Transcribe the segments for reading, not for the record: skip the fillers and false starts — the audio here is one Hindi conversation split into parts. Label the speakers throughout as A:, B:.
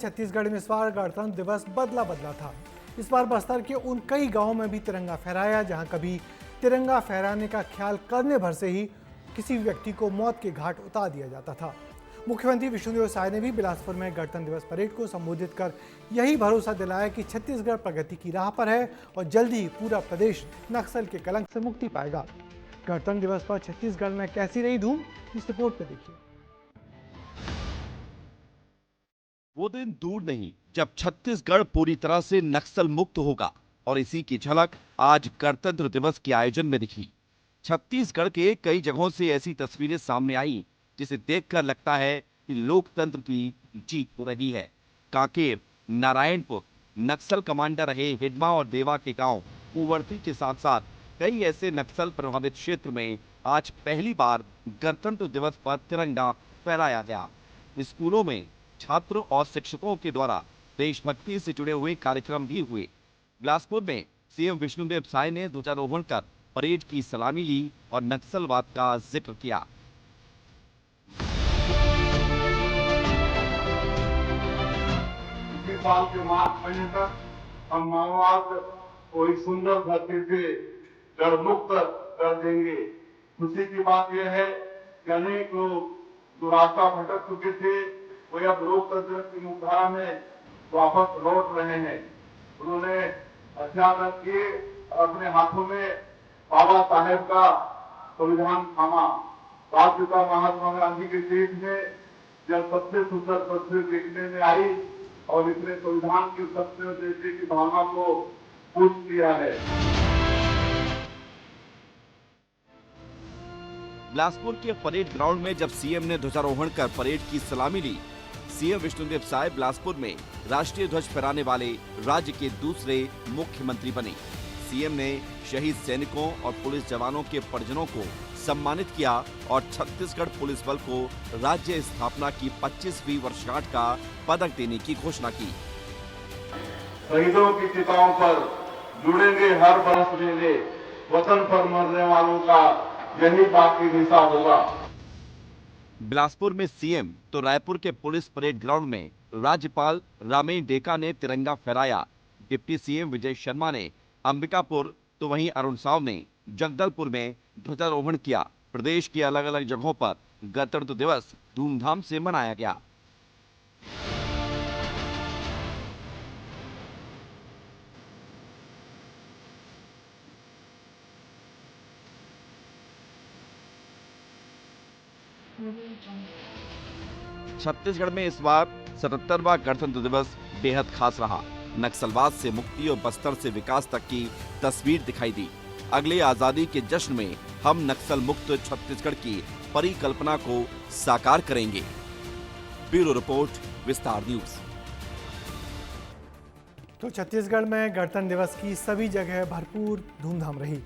A: छत्तीसगढ़ में इस बार गणतंत्र दिवस बदला था। इस बार बस्तर के उन कई गांवों में भी तिरंगा फहराया जहां कभी तिरंगा फहराने का ख्याल करने भर से ही किसी व्यक्ति को मौत के घाट उतार दिया जाता था। मुख्यमंत्री विष्णुदेव साय ने भी बिलासपुर में गणतंत्र दिवस परेड को संबोधित कर यही भरोसा दिलाया कि छत्तीसगढ़ प्रगति की राह पर है और जल्दी ही पूरा प्रदेश नक्सल के कलंक से मुक्ति पाएगा। गणतंत्र दिवस पर छत्तीसगढ़ में कैसी रही धूम, इस रिपोर्ट में देखिए।
B: वो दिन दूर नहीं जब छत्तीसगढ़ पूरी तरह से नक्सल मुक्त होगा और इसी की झलक आज गणतंत्र दिवस के आयोजन में दिखी। छत्तीसगढ़ के कई जगहों से ऐसी तस्वीरें सामने आई जिसे देखकर लगता है कि लोकतंत्र की जीत हो रही है। कांकेर, नारायणपुर, नक्सल कमांडर रहे हिडमा और देवा के गांव कुंवरती के साथ साथ कई ऐसे नक्सल प्रभावित क्षेत्र में आज पहली बार गणतंत्र दिवस पर तिरंगा फहराया गया। स्कूलों में छात्रों और शिक्षकों के द्वारा देशभक्ति से जुड़े हुए कार्यक्रम भी हुए। बिलासपुर में सीएम विष्णुदेव साय ने ध्वजारोहण कर परेड की सलामी ली और नक्सलवाद का जिक्र किया।
C: साल के मार्च महीने तक हम माओवाद को एक सुंदर धरती से जड़ मुक्त कर देंगे। खुशी की बात यह है कि अनेक लोग जो रास्ता भटक चुके थे वो अब लोकतंत्र की मुखधारा में वापस लौट रहे हैं। उन्होंने हथियार रख के अपने हाथों में बाबा साहेब का संविधान थामा। राष्ट्रपिता महात्मा गांधी के देश में जब सबसे सुंदर तस्वीर देखने में आई और इसने संविधान के सत्य देश की भावना को पुष्ट किया है।
B: बिलासपुर के परेड ग्राउंड में जब सीएम ने ध्वजारोहण कर परेड की सलामी ली, सीएम विष्णुदेव साय बिलासपुर में राष्ट्रीय ध्वज फहराने वाले राज्य के दूसरे मुख्यमंत्री बने। सीएम ने शहीद सैनिकों और पुलिस जवानों के परिजनों को सम्मानित किया और छत्तीसगढ़ पुलिस बल को राज्य स्थापना की 25वीं वर्षगांठ का पदक देने की घोषणा की।
C: शहीदों की चिताओं पर जुड़ेंगे हर बरस मेले, वतन पर मरने वालों का यही बाकी दिशा होगा।
B: बिलासपुर में सीएम तो रायपुर के पुलिस परेड ग्राउंड में राज्यपाल रामेन डेका ने तिरंगा फहराया। डिप्टी सीएम विजय शर्मा ने अंबिकापुर तो वहीं अरुण साव ने जगदलपुर में ध्वजारोहण किया। प्रदेश की अलग अलग जगहों पर गणतंत्र दिवस धूमधाम से मनाया गया। छत्तीसगढ़ में इस बार 77वां गणतंत्र दिवस बेहद खास रहा। नक्सलवाद से मुक्ति और बस्तर से विकास तक की तस्वीर दिखाई दी। अगले आजादी के जश्न में हम नक्सल मुक्त छत्तीसगढ़ की परिकल्पना को साकार करेंगे। ब्यूरो रिपोर्ट, विस्तार न्यूज।
A: तो छत्तीसगढ़ में गणतंत्र दिवस की सभी जगह भरपूर धूमधाम रही।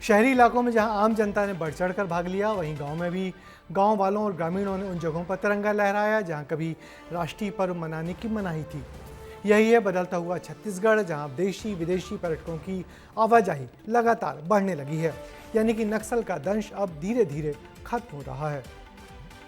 A: शहरी इलाकों में जहां आम जनता ने बढ़ चढ़कर भाग लिया, वहीं गांव में भी गांव वालों और ग्रामीणों ने उन जगहों पर तिरंगा लहराया जहां कभी राष्ट्रीय पर्व मनाने की मनाही थी। यही है बदलता हुआ छत्तीसगढ़, जहां देशी विदेशी पर्यटकों की आवाजाही लगातार बढ़ने लगी है। यानी कि नक्सल का दंश अब धीरे धीरे खत्म हो रहा है।